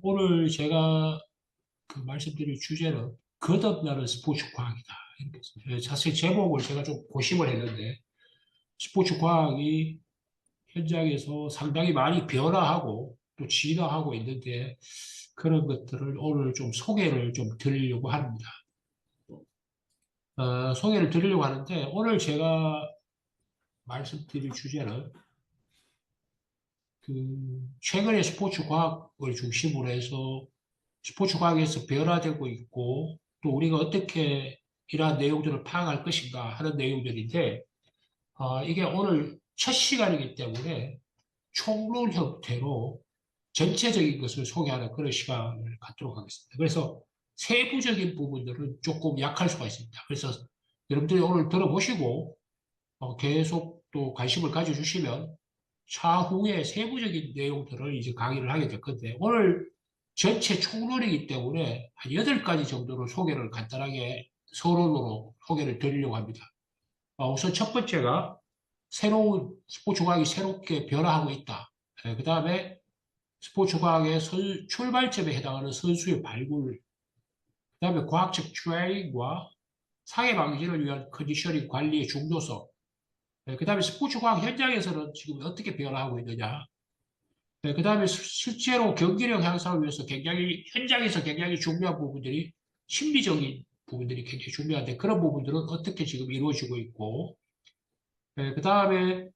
오늘 제가 말씀드릴 주제는 거듭나는 스포츠 과학이다. 이렇게 했습니다. 자세히 제목을 제가 좀 고심을 했는데, 스포츠 과학이 현장에서 상당히 많이 변화하고 또 진화하고 있는데, 그런 것들을 오늘 좀 소개를 좀 드리려고 합니다. 소개를 드리려고 하는데, 오늘 제가 말씀드릴 주제는 최근의 스포츠 과학을 중심으로 해서 스포츠 과학에서 변화되고 있고 또 우리가 어떻게 이러한 내용들을 파악할 것인가 하는 내용들인데 이게 오늘 첫 시간이기 때문에 총론 형태로 전체적인 것을 소개하는 그런 시간을 갖도록 하겠습니다. 그래서 세부적인 부분들은 조금 약할 수가 있습니다. 그래서 여러분들이 오늘 들어보시고 계속 또 관심을 가져주시면 차후에 세부적인 내용들을 이제 강의를 하게 될 건데, 오늘 전체 총론이기 때문에 한 8가지 정도로 소개를 간단하게 서론으로 소개를 드리려고 합니다. 우선 첫 번째가 새로운 스포츠 과학이 새롭게 변화하고 있다. 그 다음에 스포츠 과학의 출발점에 해당하는 선수의 발굴, 그 다음에 과학적 트레이닝과 상해 방지를 위한 컨디셔닝 관리의 중요성, 그 다음에 스포츠 과학 현장에서는 지금 어떻게 변화하고 있느냐. 그 다음에 실제로 경기력 향상을 위해서 현장에서 굉장히 중요한 부분들이 심리적인 부분들이 굉장히 중요한데 그런 부분들은 어떻게 지금 이루어지고 있고, 그 다음에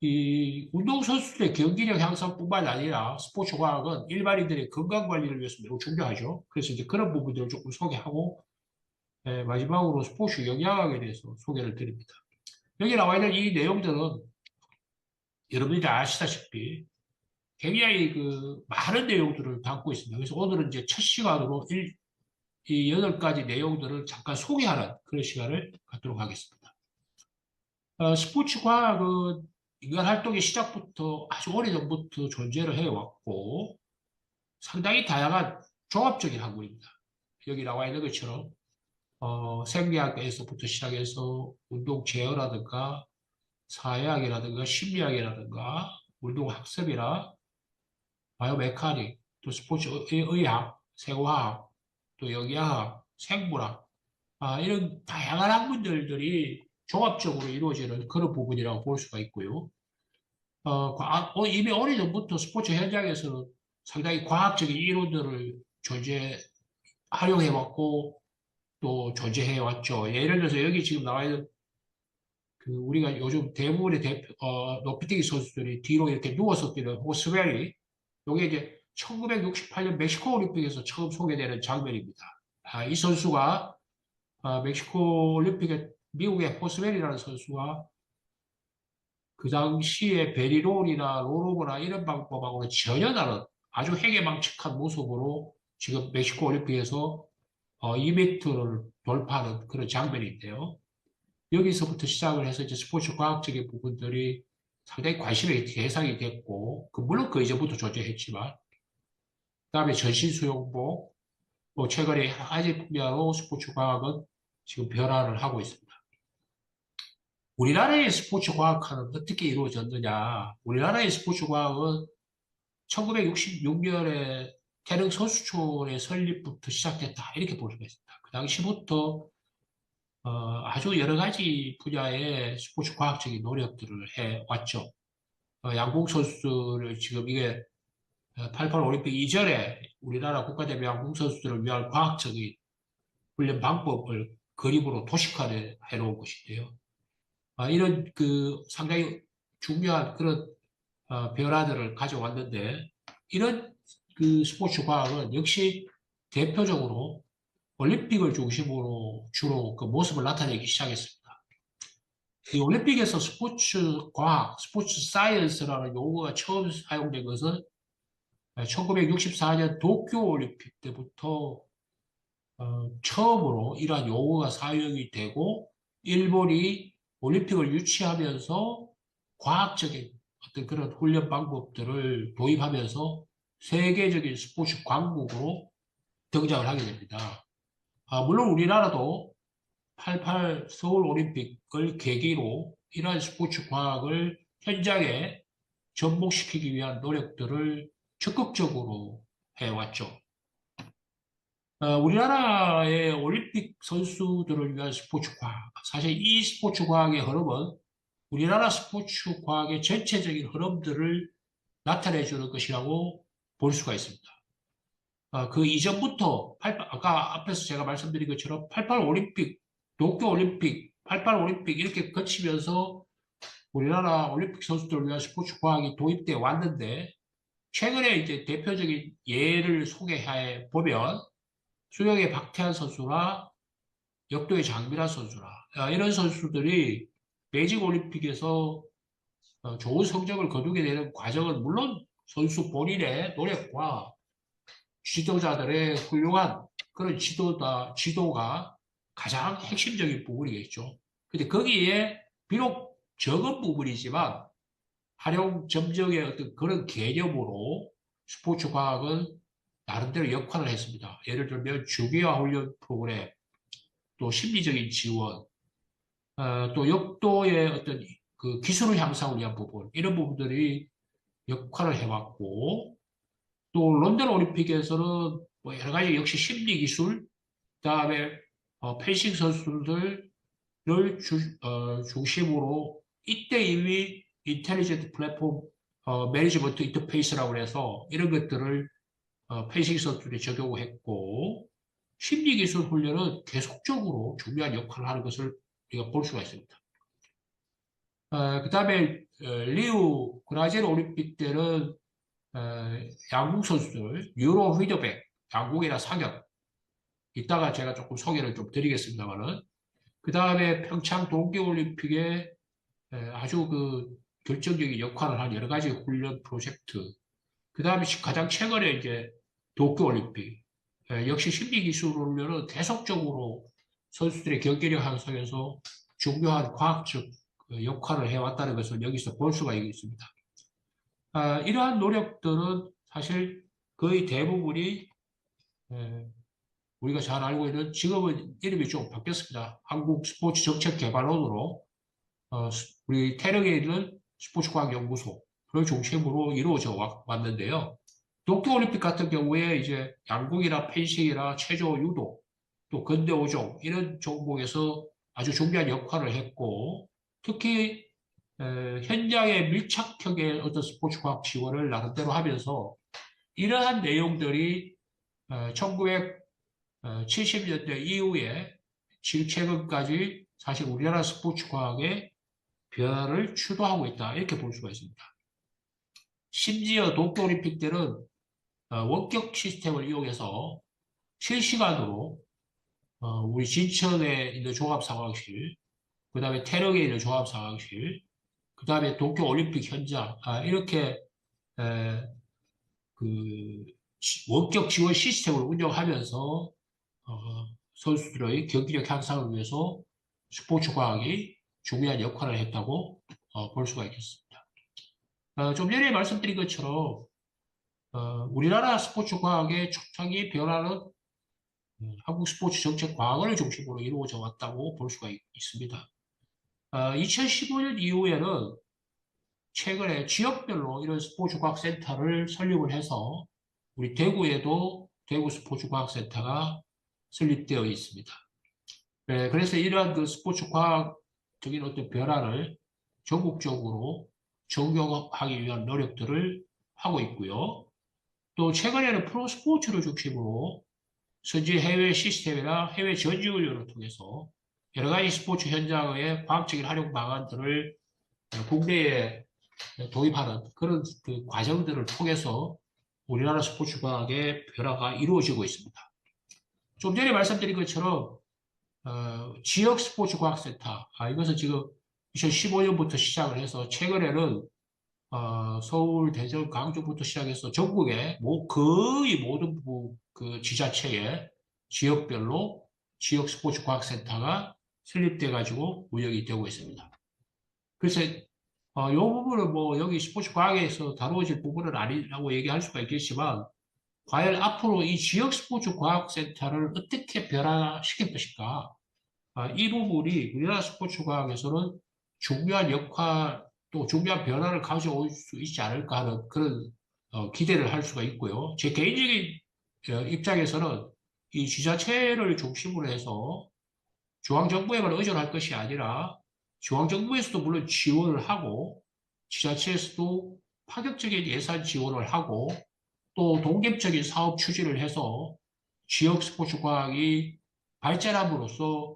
이 운동선수들의 경기력 향상뿐만 아니라 스포츠 과학은 일반인들의 건강 관리를 위해서 매우 중요하죠. 그래서 이제 그런 부분들을 조금 소개하고, 마지막으로 스포츠 영양학에 대해서 소개를 드립니다. 여기 나와 있는 이 내용들은 여러분들이 아시다시피 굉장히 많은 내용들을 담고 있습니다. 그래서 오늘은 이제 첫 시간으로 이 8가지 내용들을 잠깐 소개하는 그런 시간을 갖도록 하겠습니다. 스포츠 과학은 인간 활동의 시작부터 아주 오래전부터 존재를 해왔고 상당히 다양한 종합적인 학문입니다. 여기 나와 있는 것처럼 생리학에서부터 시작해서 운동 제어라든가 사회학이라든가 심리학이라든가 운동학습이나 바이오메카닉, 또 스포츠 의학, 생화학, 또 영양학, 생물학, 이런 다양한 학문들이 종합적으로 이루어지는 그런 부분이라고 볼 수가 있고요. 이미 오래전부터 스포츠 현장에서는 상당히 과학적인 이론들을 활용해왔고 또 존재해왔죠. 예를 들어서 여기 지금 나와 있는 우리가 요즘 대부분의 높이뛰기 선수들이 뒤로 이렇게 누워서 뛰는 호스베리, 이게 이제 1968년 멕시코 올림픽에서 처음 소개되는 장면입니다. 이 선수가 멕시코 올림픽에 미국의 호스벨이라는 선수가 그 당시에 베리롤이나 롤오버나 이런 방법하고는 전혀 다른 아주 해괴망측한 모습으로 지금 멕시코 올림픽에서 2m를 돌파하는 그런 장면인데요. 여기서부터 시작을 해서 이제 스포츠 과학적인 부분들이 상당히 관심의 대상이 됐고, 물론 그 이전부터 존재했지만, 그다음에 전신 수영복, 최근에 화제 분야로 스포츠 과학은 지금 변화를 하고 있습니다. 우리나라의 스포츠 과학은 어떻게 이루어졌느냐? 우리나라의 스포츠 과학은 1966년에 태릉 선수촌의 설립부터 시작됐다. 이렇게 볼 수가 있습니다. 그 당시부터 아주 여러 가지 분야의 스포츠 과학적인 노력들을 해왔죠. 양궁 선수를 지금 이게 88 올림픽 이전에 우리나라 국가대표 양궁 선수들을 위한 과학적인 훈련 방법을 그림으로 도식화해 놓은 것인데요. 이런 상당히 중요한 그런 변화들을 가져왔는데 이런 스포츠 과학은 역시 대표적으로 올림픽을 중심으로 주로 그 모습을 나타내기 시작했습니다. 이 올림픽에서 스포츠 과학, 스포츠 사이언스라는 용어가 처음 사용된 것은 1964년 도쿄 올림픽 때부터 처음으로 이러한 용어가 사용이 되고 일본이 올림픽을 유치하면서 과학적인 어떤 그런 훈련 방법들을 도입하면서 세계적인 스포츠 강국으로 등장을 하게 됩니다. 물론 우리나라도 88 서울 올림픽을 계기로 이러한 스포츠 과학을 현장에 접목시키기 위한 노력들을 적극적으로 해왔죠. 우리나라의 올림픽 선수들을 위한 스포츠 과학. 사실 이 스포츠 과학의 흐름은 우리나라 스포츠 과학의 전체적인 흐름들을 나타내주는 것이라고 볼 수가 있습니다. 그 이전부터, 아까 앞에서 제가 말씀드린 것처럼 88 올림픽, 도쿄 올림픽, 88 올림픽 이렇게 거치면서 우리나라 올림픽 선수들을 위한 스포츠 과학이 도입되어 왔는데, 최근에 이제 대표적인 예를 소개해 보면, 수영의 박태환 선수나 역도의 장민환 선수나, 이런 선수들이 베이징 올림픽에서 좋은 성적을 거두게 되는 과정은 물론 선수 본인의 노력과 지도자들의 훌륭한 그런 지도가 가장 핵심적인 부분이겠죠. 근데 거기에 비록 적은 부분이지만 활용 점정의 어떤 그런 개념으로 스포츠 과학은 나름대로 역할을 했습니다. 예를 들면 주기화 훈련 프로그램, 또 심리적인 지원, 또 역도의 어떤 그 기술 향상을 위한 부분, 이런 부분들이 역할을 해왔고, 또 런던 올림픽에서는 뭐 여러 가지 역시 심리 기술, 그다음에 펜싱 선수들을 중심으로 이때 이미 인텔리전트 플랫폼 매니지먼트 인터페이스라고 해서 이런 것들을 펜싱 선수들이 적용했고 심리 기술 훈련은 계속적으로 중요한 역할을 하는 것을 우리가 볼 수가 있습니다. 그다음에 리우 브라질 올림픽 때는 양궁 선수들, 유로 휘더백, 양궁이나 사격, 이따가 제가 조금 소개를 좀 드리겠습니다만은, 그 다음에 평창 동계올림픽에 아주 그 결정적인 역할을 한 여러 가지 훈련 프로젝트, 그 다음에 가장 최근에 이제 도쿄올림픽, 역시 심리기술 훈련은 계속적으로 선수들의 경기력 향상에서 중요한 과학적 역할을 해왔다는 것을 여기서 볼 수가 있습니다. 이러한 노력들은 사실 거의 대부분이 우리가 잘 알고 있는 지금은 이름이 좀 바뀌었습니다. 한국 스포츠 정책 개발원으로 우리 태릉에 있는 스포츠과학연구소를 중심으로 이루어져 왔는데요. 도쿄올림픽 같은 경우에 이제 양궁이나 펜싱이나 체조, 유도, 또 근대오종 이런 종목에서 아주 중요한 역할을 했고 특히 현장의 밀착형의 어떤 스포츠 과학 지원을 나름대로 하면서 이러한 내용들이 1970년대 이후에 지금 최근까지 사실 우리나라 스포츠 과학의 변화를 주도하고 있다 이렇게 볼 수가 있습니다. 심지어 도쿄올림픽 때는 원격 시스템을 이용해서 실시간으로 우리 진천에 있는 종합상황실, 그 다음에 태릉에 있는 종합상황실, 그 다음에 도쿄올림픽 현장 이렇게 에, 그 원격 지원 시스템을 운영하면서 선수들의 경기력 향상을 위해서 스포츠 과학이 중요한 역할을 했다고 볼 수가 있겠습니다. 좀 전에 말씀드린 것처럼 우리나라 스포츠 과학의 초창기 변화는 한국 스포츠 정책 과학을 중심으로 이루어져 왔다고 볼 수가 있습니다. 2015년 이후에는 최근에 지역별로 이런 스포츠과학센터를 설립을 해서 우리 대구에도 대구 스포츠과학센터가 설립되어 있습니다. 네, 그래서 이러한 그 스포츠과학적인 어떤 변화를 전국적으로 적용하기 위한 노력들을 하고 있고요. 또 최근에는 프로스포츠를 중심으로 선지 해외 시스템이나 해외 전지훈련을 통해서 여러 가지 스포츠 현장의 과학적인 활용 방안들을 국내에 도입하는 그런 그 과정들을 통해서 우리나라 스포츠 과학의 변화가 이루어지고 있습니다. 좀 전에 말씀드린 것처럼 지역 스포츠 과학센터 이것은 지금 2015년부터 시작을 해서 최근에는 서울, 대전, 강주부터 시작해서 전국의 거의 모든 그 지자체에 지역별로 지역 스포츠 과학센터가 설립돼 가지고 운영이 되고 있습니다. 그래서 이 부분은 뭐 여기 스포츠 과학에서 다루어질 부분은 아니라고 얘기할 수가 있겠지만 과연 앞으로 이 지역 스포츠 과학센터를 어떻게 변화시킬 것인가 이 부분이 우리나라 스포츠 과학에서는 중요한 역할 또 중요한 변화를 가져올 수 있지 않을까 하는 그런 기대를 할 수가 있고요. 제 개인적인 입장에서는 이 지자체를 중심으로 해서 중앙정부에만 의존할 것이 아니라 중앙정부에서도 물론 지원을 하고 지자체에서도 파격적인 예산 지원을 하고 또 독립적인 사업 추진을 해서 지역 스포츠 과학이 발전함으로써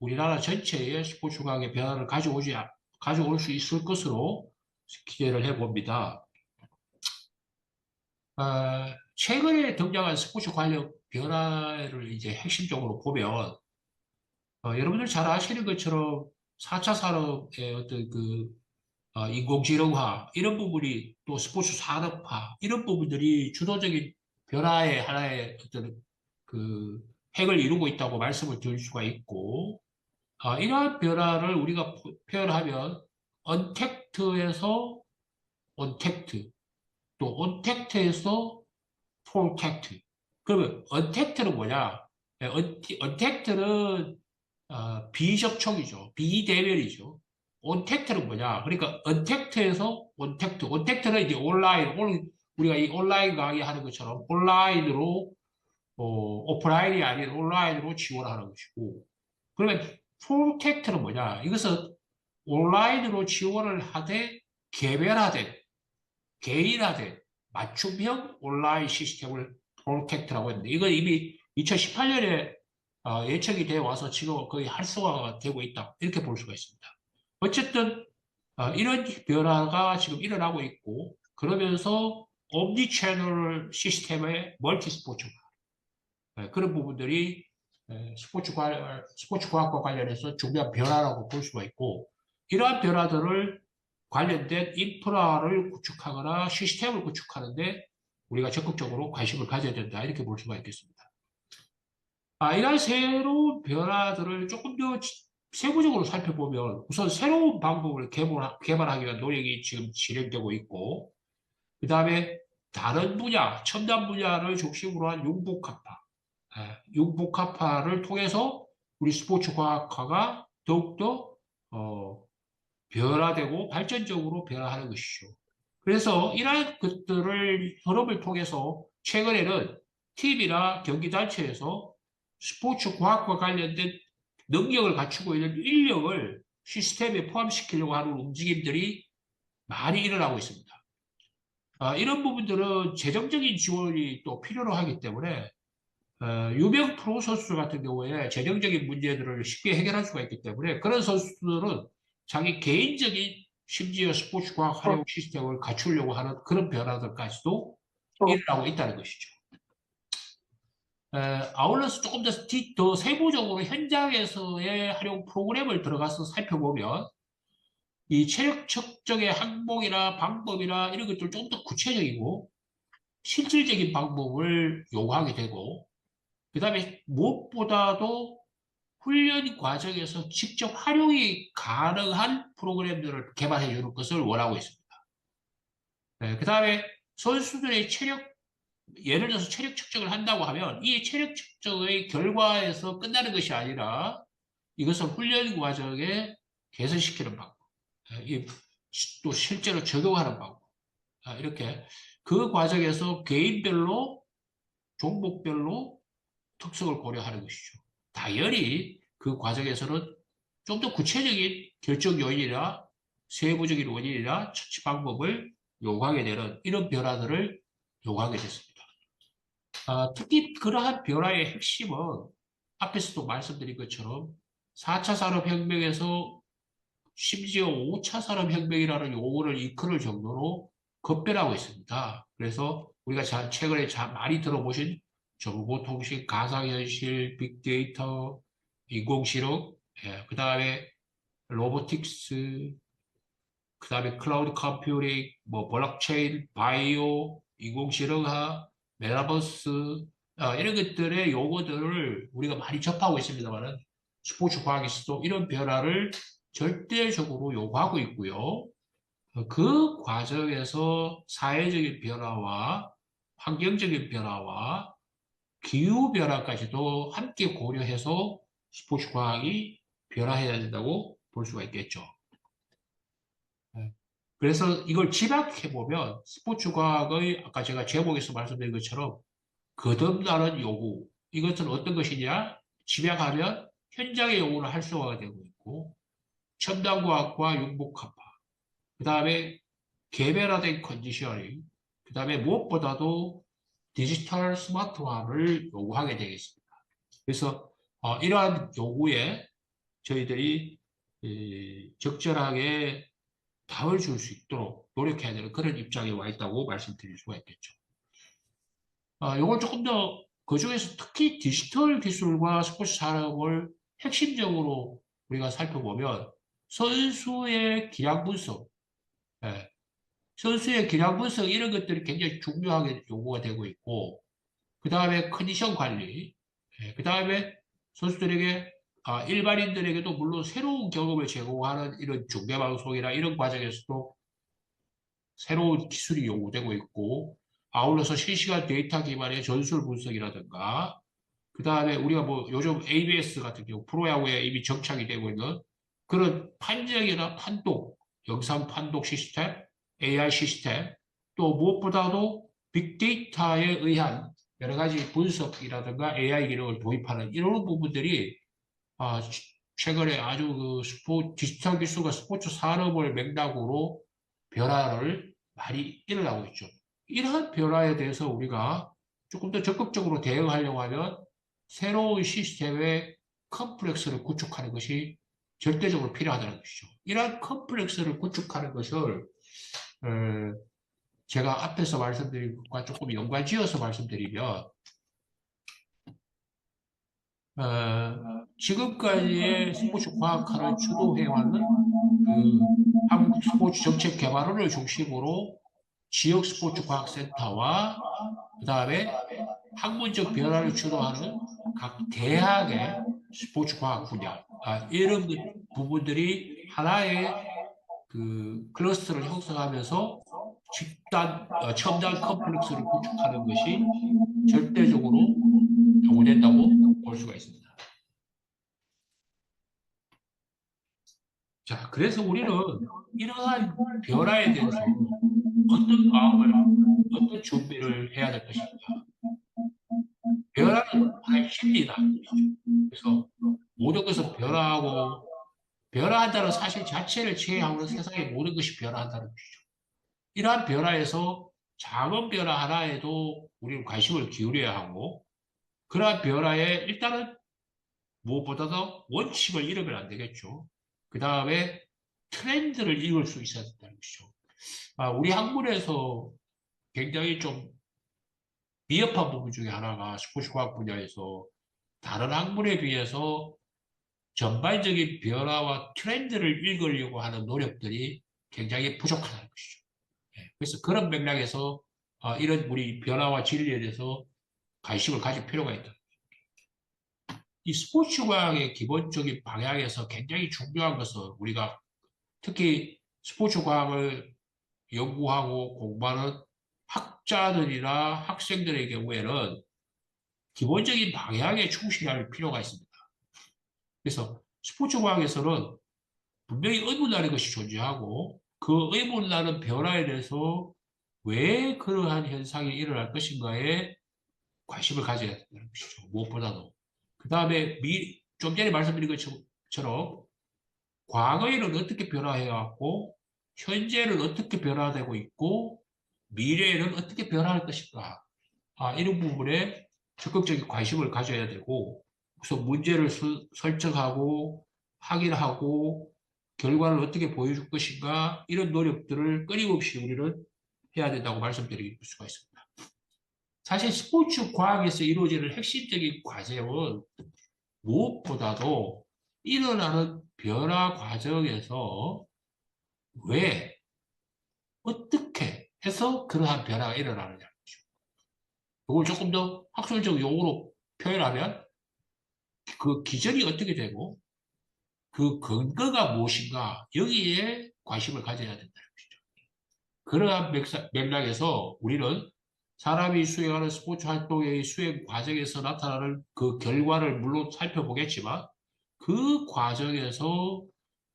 우리나라 전체의 스포츠 과학의 변화를 가져올 수 있을 것으로 기대를 해봅니다. 최근에 등장한 스포츠 관련 변화를 이제 핵심적으로 보면, 여러분들 잘 아시는 것처럼 4차 산업의 어떤 인공지능화, 이런 부분이 또 스포츠 산업화, 이런 부분들이 주도적인 변화의 하나의 어떤 그 핵을 이루고 있다고 말씀을 드릴 수가 있고, 이러한 변화를 우리가 표현하면, 언택트에서 온택트, 또 온택트에서 폴택트. 그러면 언택트는 뭐냐? 언택트는 비접촉이죠. 비대면이죠. 온택트는 뭐냐? 그러니까 언택트에서 온택트. 온택트는 이제 우리가 이 온라인 강의하는 것처럼 온라인으로 오프라인이 아닌 온라인으로 지원하는 것이고. 그러면 폴택트는 뭐냐? 이것은 온라인으로 지원을 하되 개별화된 개인화된 맞춤형 온라인 시스템을 프로텍트라고 했는데 이건 이미 2018년에 예측이 되어 와서 지금 거의 활성화가 되고 있다 이렇게 볼 수가 있습니다. 어쨌든 이런 변화가 지금 일어나고 있고 그러면서 옴니 채널 시스템의 멀티 스포츠화 그런 부분들이 스포츠 과학과 관련해서 중요한 변화라고 볼 수가 있고 이러한 변화들을 관련된 인프라를 구축하거나 시스템을 구축하는데 우리가 적극적으로 관심을 가져야 된다. 이렇게 볼 수가 있겠습니다. 이러한 새로운 변화들을 조금 더 세부적으로 살펴보면 우선 새로운 방법을 개발하기 위한 노력이 지금 진행되고 있고 그 다음에 다른 분야, 첨단 분야를 중심으로 한 융복합화를 통해서 우리 스포츠 과학화가 더욱더 변화되고 발전적으로 변화하는 것이죠. 그래서 이러한 것들을 흐름을 통해서 최근에는 팀이나 경기단체에서 스포츠 과학과 관련된 능력을 갖추고 있는 인력을 시스템에 포함시키려고 하는 움직임들이 많이 일어나고 있습니다. 이런 부분들은 재정적인 지원이 또 필요로 하기 때문에 유명 프로 선수 같은 경우에 재정적인 문제들을 쉽게 해결할 수가 있기 때문에 그런 선수들은 자기 개인적인 심지어 스포츠 과학 활용 시스템을 갖추려고 하는 그런 변화들까지도 일어나고 있다는 것이죠. 아울러서 조금 더 세부적으로 현장에서의 활용 프로그램을 들어가서 살펴보면 이 체력 측정의 항목이나 방법이나 이런 것들 좀 더 구체적이고 실질적인 방법을 요구하게 되고 그 다음에 무엇보다도 훈련 과정에서 직접 활용이 가능한 프로그램들을 개발해 주는 것을 원하고 있습니다. 그 다음에 선수들의 예를 들어서 체력 측정을 한다고 하면 이 체력 측정의 결과에서 끝나는 것이 아니라 이것을 훈련 과정에 개선시키는 방법, 또 실제로 적용하는 방법, 이렇게 그 과정에서 개인별로, 종목별로 특성을 고려하는 것이죠. 당연히 그 과정에서는 좀 더 구체적인 결정 요인이나 세부적인 원인이나 처치 방법을 요구하게 되는 이런 변화들을 요구하게 됐습니다. 특히 그러한 변화의 핵심은 앞에서도 말씀드린 것처럼 4차 산업혁명에서 심지어 5차 산업혁명이라는 용어를 이끌을 정도로 급변하고 있습니다. 그래서 우리가 최근에 많이 들어보신 정보통신, 가상현실, 빅데이터, 인공지능, 그 다음에 로보틱스, 그 다음에 클라우드 컴퓨팅, 뭐 블록체인, 바이오, 인공지능화, 메타버스 이런 것들의 용어들을 우리가 많이 접하고 있습니다만은 스포츠 과학에서도 이런 변화를 절대적으로 요구하고 있고요. 그 과정에서 사회적인 변화와 환경적인 변화와 기후 변화까지도 함께 고려해서 스포츠 과학이 변화해야 된다고 볼 수가 있겠죠. 그래서 이걸 집약해보면 스포츠과학의 아까 제가 제목에서 말씀드린 것처럼 거듭나는 요구. 이것은 어떤 것이냐? 집약하면 현장의 요구를 활성화가 되고 있고 첨단과학과 융복합화. 그 다음에 개별화된 컨디셔닝. 그 다음에 무엇보다도 디지털 스마트화를 요구하게 되겠습니다. 그래서 이러한 요구에 저희들이 적절하게 답을 줄 수 있도록 노력해야 되는 그런 입장에 와 있다고 말씀드릴 수가 있겠죠. 요걸 조금 더, 그 중에서 특히 디지털 기술과 스포츠 산업을 핵심적으로 우리가 살펴보면 선수의 기량 분석, 예, 선수의 기량 분석 이런 것들이 굉장히 중요하게 요구가 되고 있고, 그 다음에 컨디션 관리, 그 다음에 선수들에게 일반인들에게도 물론 새로운 경험을 제공하는 이런 중계방송이나 이런 과정에서도 새로운 기술이 요구되고 있고 아울러서 실시간 데이터 기반의 전술 분석이라든가 그 다음에 우리가 뭐 요즘 ABS 같은 경우 프로야구에 이미 정착이 되고 있는 그런 판정이나 판독, 영상 판독 시스템, AI 시스템 또 무엇보다도 빅데이터에 의한 여러 가지 분석이라든가 AI 기능을 도입하는 이런 부분들이 아, 최근에 아주 그 디지털 기술과 스포츠 산업을 맥락으로 변화를 많이 일어나고 있죠. 이러한 변화에 대해서 우리가 조금 더 적극적으로 대응하려고 하면 새로운 시스템의 컴플렉스를 구축하는 것이 절대적으로 필요하다는 것이죠. 이러한 컴플렉스를 구축하는 것을 어, 제가 앞에서 말씀드린 것과 조금 연관지어서 말씀드리면 지금까지의 스포츠 과학화를 주도해왔는 그 한국 스포츠 정책 개발원을 중심으로 지역 스포츠 과학센터와 그다음에 학문적 변화를 주도하는 각 대학의 스포츠 과학 분야 이런 부분들이 하나의 그 클러스터를 형성하면서 첨단 컴플렉스를 구축하는 것이 절대적으로 요구된다고 볼 수가 있습니다. 자, 그래서 우리는 이러한 변화에 대해서 어떤 마음을, 어떤 준비를 해야 될 것인가. 변화는 하나의 심리다. 그래서 모든 것은 변화하고, 변화한다는 사실 자체를 체험하는 세상의 모든 것이 변화한다는 것이죠. 이러한 변화에서 작은 변화 하나에도 우리는 관심을 기울여야 하고, 그러한 변화에 일단은 무엇보다도 원칙을 잃으면 안 되겠죠. 그 다음에 트렌드를 읽을 수 있어야 된다는 것이죠. 우리 학문에서 굉장히 좀 미흡한 부분 중에 하나가 스포츠 과학 분야에서 다른 학문에 비해서 전반적인 변화와 트렌드를 읽으려고 하는 노력들이 굉장히 부족하다는 것이죠. 그래서 그런 맥락에서 이런 우리 변화와 진리에 대해서 관심을 가질 필요가 있다. 이 스포츠 과학의 기본적인 방향에서 굉장히 중요한 것은 우리가 특히 스포츠 과학을 연구하고 공부하는 학자들이나 학생들의 경우에는 기본적인 방향에 충실할 필요가 있습니다. 그래서 스포츠 과학에서는 분명히 의문이라는 것이 존재하고 그 의문이라는 변화에 대해서 왜 그러한 현상이 일어날 것인가에 관심을 가져야 된다는 것이죠. 무엇보다도. 그 다음에 좀 전에 말씀드린 것처럼 과거에는 어떻게 변화해왔고 현재는 어떻게 변화되고 있고 미래에는 어떻게 변화할 것인가. 이런 부분에 적극적인 관심을 가져야 되고 우선 문제를 설정하고 확인하고 결과를 어떻게 보여줄 것인가 이런 노력들을 끊임없이 우리는 해야 된다고 말씀드릴 수가 있습니다. 사실 스포츠 과학에서 이루어지는 핵심적인 과제는 무엇보다도 일어나는 변화 과정에서 왜, 어떻게 해서 그러한 변화가 일어나느냐. 이걸 조금 더 학술적 용어로 표현하면 그 기전이 어떻게 되고 그 근거가 무엇인가 여기에 관심을 가져야 된다는 것이죠. 그러한 맥락에서 우리는 사람이 수행하는 스포츠 활동의 수행 과정에서 나타나는 그 결과를 물론 살펴보겠지만 그 과정에서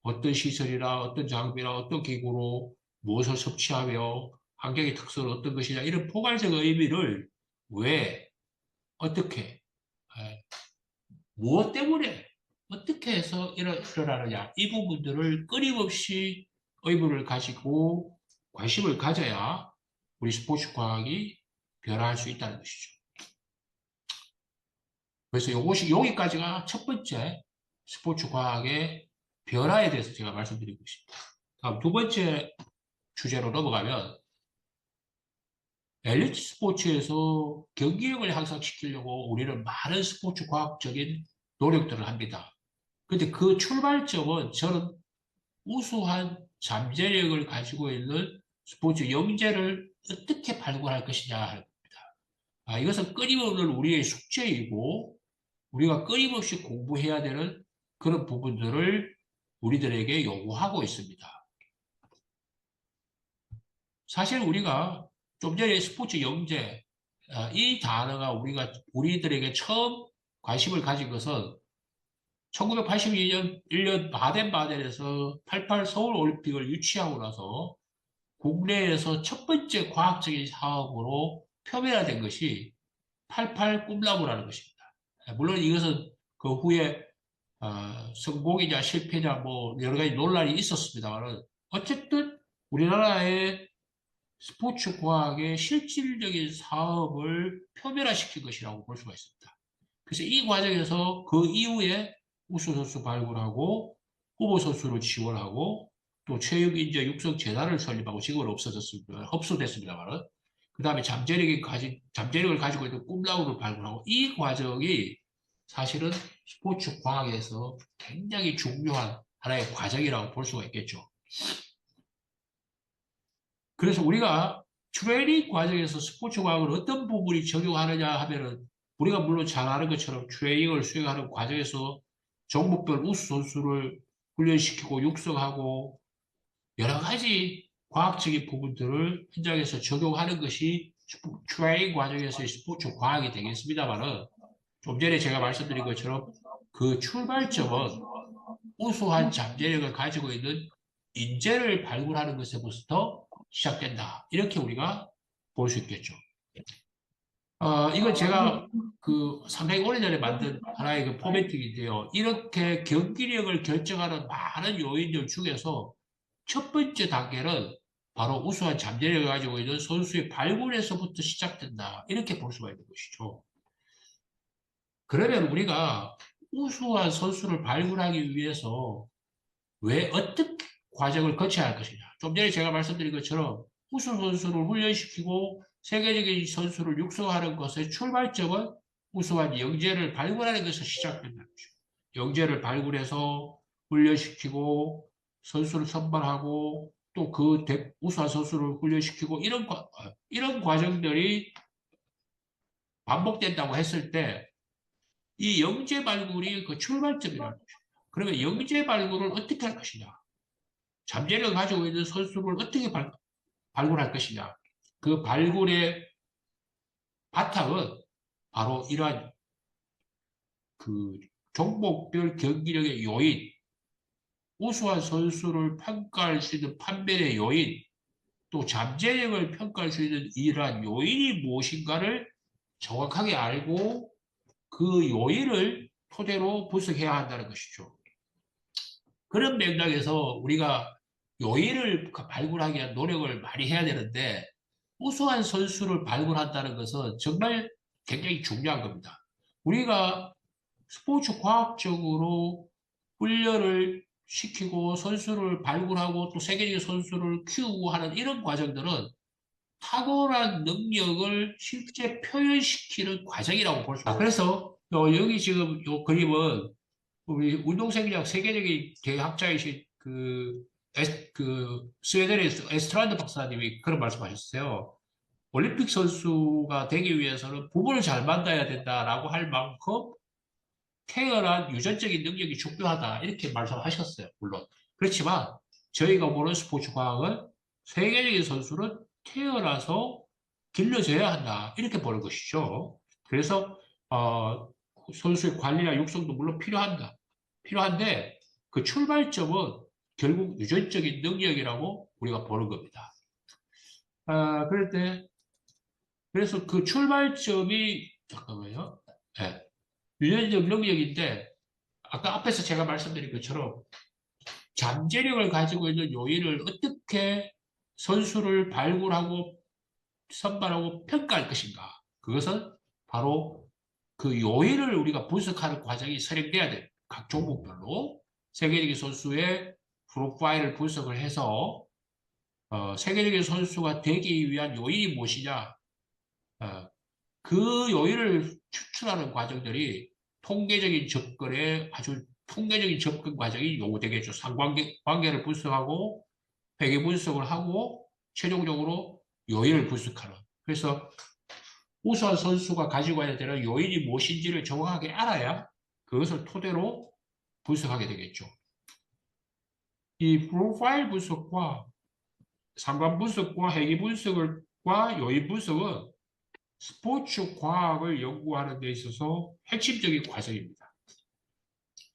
어떤 시설이나 어떤 장비나 어떤 기구로 무엇을 섭취하며 환경의 특성은 어떤 것이냐 이런 포괄적 의미를 왜 어떻게 무엇 때문에 어떻게 해서 일어나느냐 이 부분들을 끊임없이 의문을 가지고 관심을 가져야 우리 스포츠 과학이 변화할 수 있다는 것이죠. 그래서 이것이 여기까지가 첫 번째 스포츠 과학의 변화에 대해서 제가 말씀드리고 있습니다. 다음 두 번째 주제로 넘어가면 엘리트 스포츠에서 경기력을 향상시키려고 우리는 많은 스포츠 과학적인 노력들을 합니다. 근데 그 출발점은 저는 우수한 잠재력을 가지고 있는 스포츠 영재를 어떻게 발굴할 것이냐 하는 겁니다. 이것은 끊임없는 우리의 숙제이고 우리가 끊임없이 공부해야 되는 그런 부분들을 우리들에게 요구하고 있습니다. 사실 우리가 좀 전에 스포츠 영재, 이 단어가 우리들에게 처음 관심을 가진 것은 1982년 1년 바덴바덴에서 88 서울 올림픽을 유치하고 나서 국내에서 첫 번째 과학적인 사업으로 표면화된 것이 88 꿈나무라는 것입니다. 물론 이것은 그 후에 성공이냐 실패냐 뭐 여러 가지 논란이 있었습니다만 어쨌든 우리나라의 스포츠 과학의 실질적인 사업을 표면화시킨 것이라고 볼 수가 있습니다. 그래서 이 과정에서 그 이후에 우수 선수 발굴하고 후보 선수를 지원하고 또 체육 인재 육성 재단을 설립하고 지금은 없어졌습니다. 흡수됐습니다만은 그 다음에 잠재력을 가지고 있는 꿈나무를 발굴하고 이 과정이 사실은 스포츠 과학에서 굉장히 중요한 하나의 과정이라고 볼 수가 있겠죠. 그래서 우리가 트레이닝 과정에서 스포츠 과학을 어떤 부분이 적용하느냐 하면은 우리가 물론 잘 아는 것처럼 트레이닝을 수행하는 과정에서 종목별 우수 선수를 훈련시키고 육성하고 여러 가지 과학적인 부분들을 현장에서 적용하는 것이 트레이닝 과정에서의 스포츠 과학이 되겠습니다만은 좀 전에 제가 말씀드린 것처럼 그 출발점은 우수한 잠재력을 가지고 있는 인재를 발굴하는 것에부터 시작된다. 이렇게 우리가 볼 수 있겠죠. 이건 제가 그 상당히 오래전에 만든 하나의 그 포매팅인데요. 이렇게 경기력을 결정하는 많은 요인들 중에서 첫 번째 단계는 바로 우수한 잠재력을 가지고 있는 선수의 발굴에서부터 시작된다. 이렇게 볼 수가 있는 것이죠. 그러면 우리가 우수한 선수를 발굴하기 위해서 왜 어떤 과정을 거쳐야 할 것이냐. 좀 전에 제가 말씀드린 것처럼 우수 선수를 훈련시키고 세계적인 선수를 육성하는 것의 출발점은 우수한 영재를 발굴하는 것에서 시작된다는 거죠. 영재를 발굴해서 훈련시키고 선수를 선발하고 또 그 우수한 선수를 훈련시키고 이런 과정들이 반복된다고 했을 때 이 영재 발굴이 그 출발점이라는 거죠. 그러면 영재 발굴을 어떻게 할 것이냐? 잠재력을 가지고 있는 선수를 어떻게 발굴할 것이냐. 그 발굴의 바탕은 바로 이러한 그 종목별 경기력의 요인, 우수한 선수를 평가할 수 있는 판별의 요인, 또 잠재력을 평가할 수 있는 이러한 요인이 무엇인가를 정확하게 알고 그 요인을 토대로 분석해야 한다는 것이죠. 그런 맥락에서 우리가 요인을 발굴하기 위한 노력을 많이 해야 되는데 우수한 선수를 발굴한다는 것은 정말 굉장히 중요한 겁니다. 우리가 스포츠 과학적으로 훈련을 시키고 선수를 발굴하고 또 세계적인 선수를 키우고 하는 이런 과정들은 탁월한 능력을 실제 표현시키는 과정이라고 볼 수 있습니다. 그래서 여기 지금 이 그림은 우리 운동생리학 세계적인 대학자이신 그 스웨덴의 에스트란드 박사님이 그런 말씀하셨어요. 올림픽 선수가 되기 위해서는 부부를 잘 만나야 된다라고 할 만큼 태어난 유전적인 능력이 중요하다. 이렇게 말씀하셨어요. 물론. 그렇지만 저희가 보는 스포츠 과학은 세계적인 선수는 태어나서 길러져야 한다. 이렇게 보는 것이죠. 그래서 선수의 관리나 육성도 물론 필요한데 그 출발점은 결국 유전적인 능력이라고 우리가 보는 겁니다. 그럴 때, 그래서 그 출발점이, 잠깐만요. 네, 유전적 능력인데, 아까 앞에서 제가 말씀드린 것처럼, 잠재력을 가지고 있는 요인을 어떻게 선수를 발굴하고 선발하고 평가할 것인가. 그것은 바로 그 요인을 우리가 분석하는 과정이 선행돼야 돼. 각 종목별로 세계적인 선수의 프로파일을 분석을 해서 세계적인 선수가 되기 위한 요인이 무엇이냐. 그 요인을 추출하는 과정들이 통계적인 접근에 아주 통계적인 접근 과정이 요구되겠죠. 상관계를 분석하고 회계 분석을 하고 최종적으로 요인을 분석하는. 그래서 우수한 선수가 가지고 와야 되는 요인이 무엇인지를 정확하게 알아야 그것을 토대로 분석하게 되겠죠. 이 프로파일 분석과 상관 분석과 회계 분석과 요인 분석은 스포츠 과학을 연구하는 데 있어서 핵심적인 과정입니다.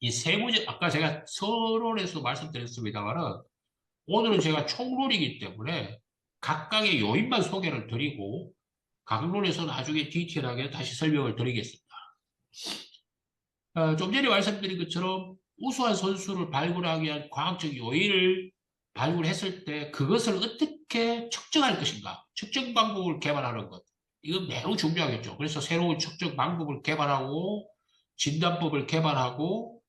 이 세부적, 아까 제가 서론에서 말씀드렸습니다만은 오늘은 제가 총론이기 때문에 각각의 요인만 소개를 드리고 각론에서 나중에 디테일하게 다시 설명을 드리겠습니다. 좀 전에 말씀드린 것처럼 우수한 선수를 발굴하기 위한 과학적 요인을 발굴했을 때 그것을 어떻게 측정할 것인가, 측정 방법을 개발하는 것. 이건 매우 중요하겠죠. 그래서 새로운 측정 방법을 개발하고 진단법을 개발하고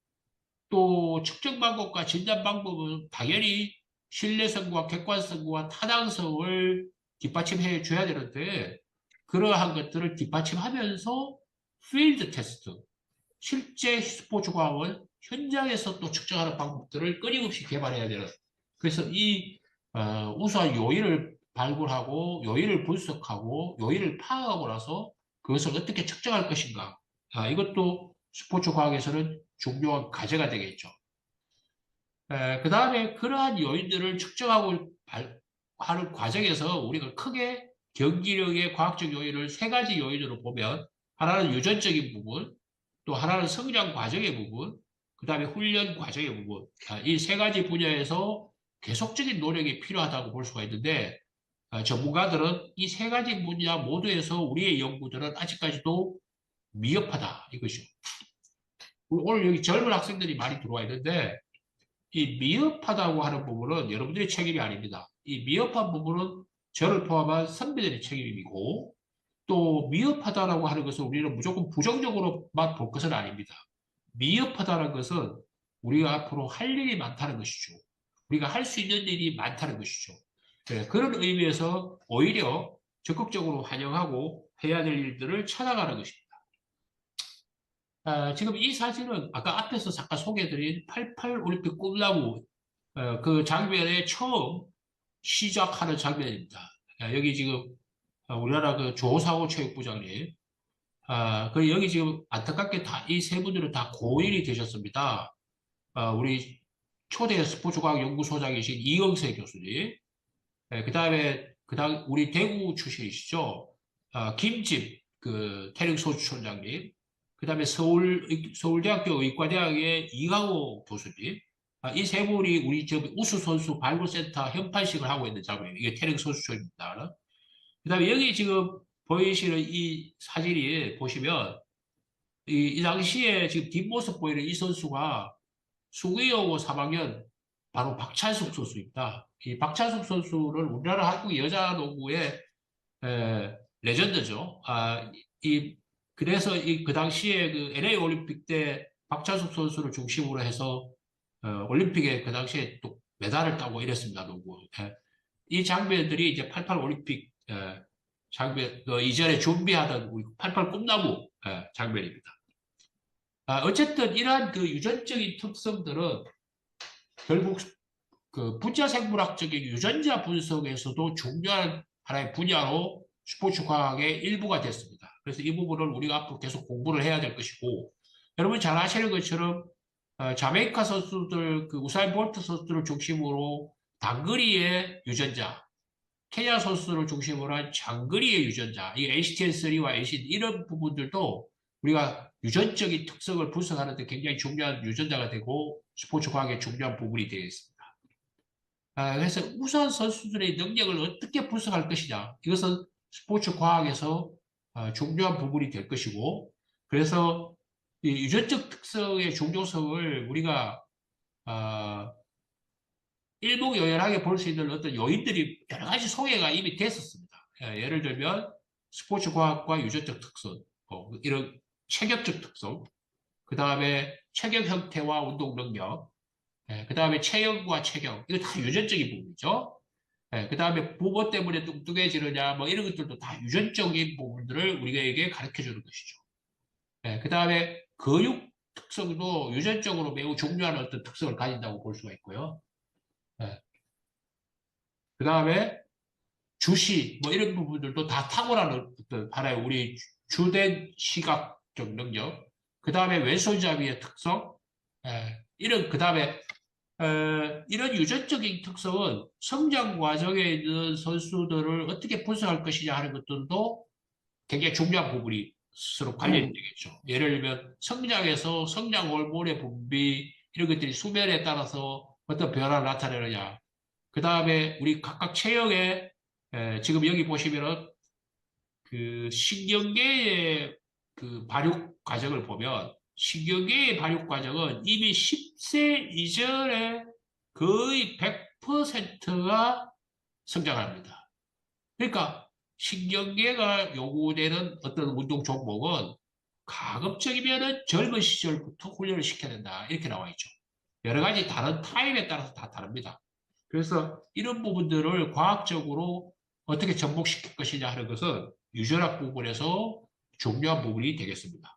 또 측정 방법과 진단 방법은 당연히 신뢰성과 객관성과 타당성을 뒷받침해 줘야 되는데 그러한 것들을 뒷받침하면서 필드 테스트, 실제 스포츠 과학을 현장에서 또 측정하는 방법들을 끊임없이 개발해야 되는. 그래서 이 우수한 요인을 발굴하고 요인을 분석하고 요인을 파악하고 나서 그것을 어떻게 측정할 것인가. 이것도 스포츠 과학에서는 중요한 과제가 되겠죠. 그 다음에 그러한 요인들을 측정하고 하는 과정에서 우리가 크게 경기력의 과학적 요인을 세 가지 요인으로 보면 하나는 유전적인 부분, 또 하나는 성장 과정의 부분, 그 다음에 훈련 과정의 부분. 이 세 가지 분야에서 계속적인 노력이 필요하다고 볼 수가 있는데 전문가들은 이 세 가지 분야 모두에서 우리의 연구들은 아직까지도 미흡하다 이것이죠. 오늘 여기 젊은 학생들이 많이 들어와 있는데 이 미흡하다고 하는 부분은 여러분들의 책임이 아닙니다. 이 미흡한 부분은 저를 포함한 선배들의 책임이고 또 미흡하다라고 하는 것은 우리는 무조건 부정적으로만 볼 것은 아닙니다. 미흡하다는 것은 우리가 앞으로 할 일이 많다는 것이죠. 우리가 할 수 있는 일이 많다는 것이죠. 네, 그런 의미에서 오히려 적극적으로 환영하고 해야 될 일들을 찾아가는 것입니다. 지금 이 사진은 아까 앞에서 잠깐 소개해드린 88 올림픽 꿈나무 그 장면에 처음 시작하는 장면입니다. 여기 지금 우리나라 그 조사호 체육부장님, 그 여기 지금 안타깝게 이 세 분들은 다 고인이 되셨습니다. 우리 초대 스포츠과학 연구소장이신 이영세 교수님, 그다음 우리 대구 출신이시죠. 김집 그 태릉소주촌장님, 그다음에 서울대학교 의과대학의 이강호 교수님, 이 세 분이 우리 저 우수 선수 발굴센터 현판식을 하고 있는 장면이에요. 이게 태릉소주촌입니다. 그다음에 여기 지금 보이시는 이 사진이 보시면 이 당시에 지금 뒷모습 보이는 이 선수가 수구이하고 3학년 바로 박찬숙 선수입니다. 이 박찬숙 선수는 우리나라 한국 여자 농구의 레전드죠. 그래서 그 당시에 그 LA 올림픽 때 박찬숙 선수를 중심으로 해서 올림픽에 그 당시에 또 메달을 따고 이랬습니다. 농구. 이 장면들이 이제 88 올림픽 장면, 이전에 준비하던 우리 88 꿈나무 장면입니다. 어쨌든 이러한 그 유전적인 특성들은 결국 그 분자 생물학적인 유전자 분석에서도 중요한 하나의 분야로 스포츠 과학의 일부가 됐습니다. 그래서 이 부분을 우리가 앞으로 계속 공부를 해야 될 것이고, 여러분 잘 아시는 것처럼 자메이카 선수들, 그 우사인 볼트 선수들을 중심으로 단거리의 유전자, 케냐 선수들을 중심으로 한 장거리의 유전자, 이 HTN3와 AC 이런 부분들도 우리가 유전적인 특성을 분석하는 데 굉장히 중요한 유전자가 되고 스포츠 과학의 중요한 부분이 되겠습니다. 그래서 우선 선수들의 능력을 어떻게 분석할 것이냐. 이것은 스포츠 과학에서 중요한 부분이 될 것이고, 그래서 이 유전적 특성의 중요성을 우리가 어, 일목요연하게 볼 수 있는 어떤 요인들이 여러 가지 소개가 이미 됐었습니다. 예를 들면 스포츠 과학과 유전적 특성, 이런 체격적 특성, 그 다음에 체격 형태와 운동 능력, 그 다음에 체형과 체격, 이거 다 유전적인 부분이죠. 그 다음에 부모 때문에 뚱뚱해지느냐, 뭐 이런 것들도 다 유전적인 부분들을 우리에게 가르쳐 주는 것이죠. 그 다음에 근육 특성도 유전적으로 매우 중요한 어떤 특성을 가진다고 볼 수가 있고요. 그 다음에 주시, 뭐 이런 부분들도 다 탁월한 어떤 하나의 우리 주된 시각적 능력, 그 다음에 왼손잡이의 특성, 이런, 그 다음에 이런 유전적인 특성은 성장 과정에 있는 선수들을 어떻게 분석할 것이냐 하는 것들도 굉장히 중요한 부분이 스스로 관련이 되겠죠. 예를 들면 성장에서 성장 호르몬의 분비 이런 것들이 수면에 따라서 어떤 변화를 나타내느냐. 그 다음에 우리 각각 체형에 지금 여기 보시면은 그 신경계의 그 발육 과정을 보면 신경계의 발육 과정은 이미 10세 이전에 거의 100%가 성장합니다. 그러니까 신경계가 요구되는 어떤 운동 종목은 가급적이면은 젊은 시절부터 훈련을 시켜야 된다. 이렇게 나와 있죠. 여러 가지 다른 타입에 따라서 다 다릅니다. 그래서 이런 부분들을 과학적으로 어떻게 접목시킬 것이냐 하는 것은 유전학 부분에서 중요한 부분이 되겠습니다.